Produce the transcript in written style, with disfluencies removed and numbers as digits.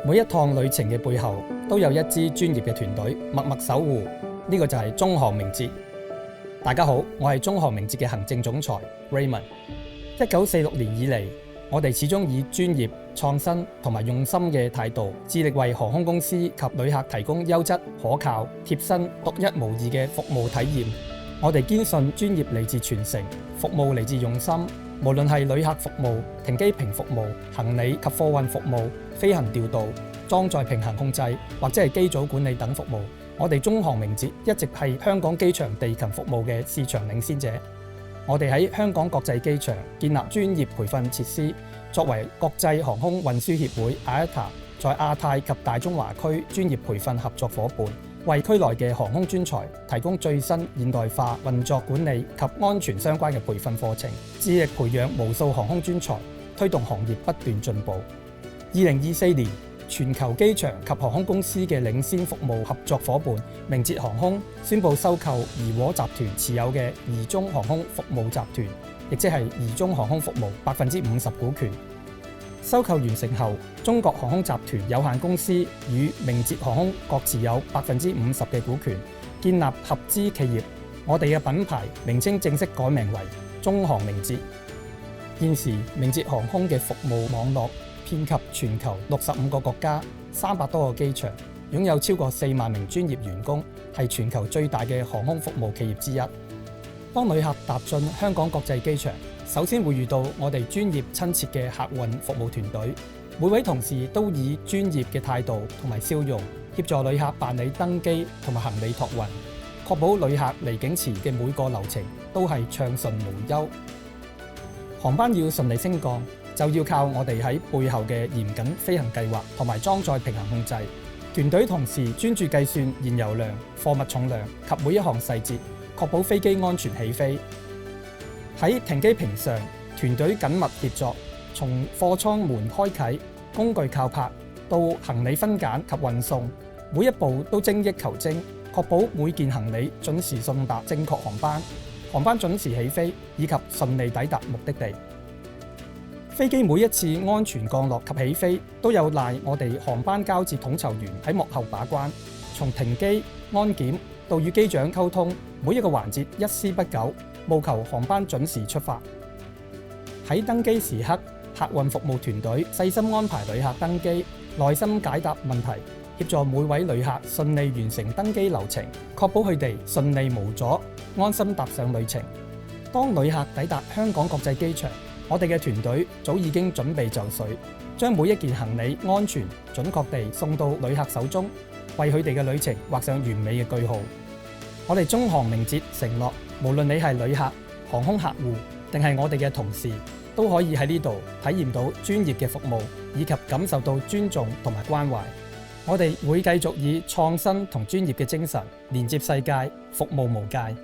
每一趟旅程嘅背後都有一支專業嘅團隊默默守護，呢個就係中航名捷。大家好，我係中航名捷嘅行政總裁 Raymond。1946年以嚟，我哋始終以專業、創新同埋用心嘅態度，致力為航空公司及旅客提供優質、可靠、貼身、獨一無二嘅服務體驗。我哋堅信專業嚟自傳承，服務嚟自用心。無論係旅客服務、停機坪服務、行李及貨運服務、飛行調度、裝載平衡控制或者係機組管理等服務，我哋中航名捷一直係香港機場地勤服務嘅市場領先者。我哋喺香港國際機場建立專業培訓設施，作為國際航空運輸協會 IATA 在亞太及大中華區專業培訓合作伙伴，為區內嘅航空專才提供最新現代化運作管理及安全相關嘅培訓課程，致力培養無數航空專才，推動行業不斷進步。2024年，全球機場及航空公司嘅領先服務合作伙伴名捷航空宣布收購怡和集團持有嘅怡中航空服務集團，亦即係怡中航空服務50%股權。收購完成後，中國航空集團有限公司與名捷航空各持有50%嘅股權，建立合資企業。我哋嘅品牌名稱正式改名為中航名捷。現時名捷航空嘅服務網絡遍及全球65個國家、300多個機場，擁有超過4萬名專業員工，係全球最大嘅航空服務企業之一。當旅客踏進香港國際機場，首先會遇到我哋專業親切嘅客運服務團隊，每位同事都以專業嘅態度同埋笑容協助旅客辦理登機同埋行李託運，確保旅客離境前嘅每個流程都係暢順無憂。航班要順利升降，就要靠我哋喺背後嘅嚴謹飛行計劃同埋裝載平衡控制。團隊同時專注計算燃油量、貨物重量及每一項細節，確保飛機安全起飛。喺停機坪上，團隊緊密協作，從貨艙門開啟、工具靠泊到行李分揀及運送，每一步都精益求精，確保每件行李準時送達正確航班，航班準時起飛以及順利抵達目的地。飛機每一次安全降落及起飛都有賴我哋航班交接統籌員喺幕後把關，從停機、安檢到與機長溝通，每一個環節一絲不苟，務求航班準時出發。喺登機時刻，客運服務團隊細心安排旅客登機，耐心解答問題，協助每位旅客順利完成登機流程，確保佢哋順利無阻，安心踏上旅程。當旅客抵達香港國際機場，我哋嘅團隊早已經準備就緒，將每一件行李安全準確地送到旅客手中，為佢哋嘅旅程畫上完美嘅句號。我哋中航名捷承諾，無論你係旅客、航空客戶定係我哋嘅同事，都可以喺呢度體驗到專業嘅服務，以及感受到尊重同埋關懷。我哋會繼續以創新同專業嘅精神連接世界，服務無界。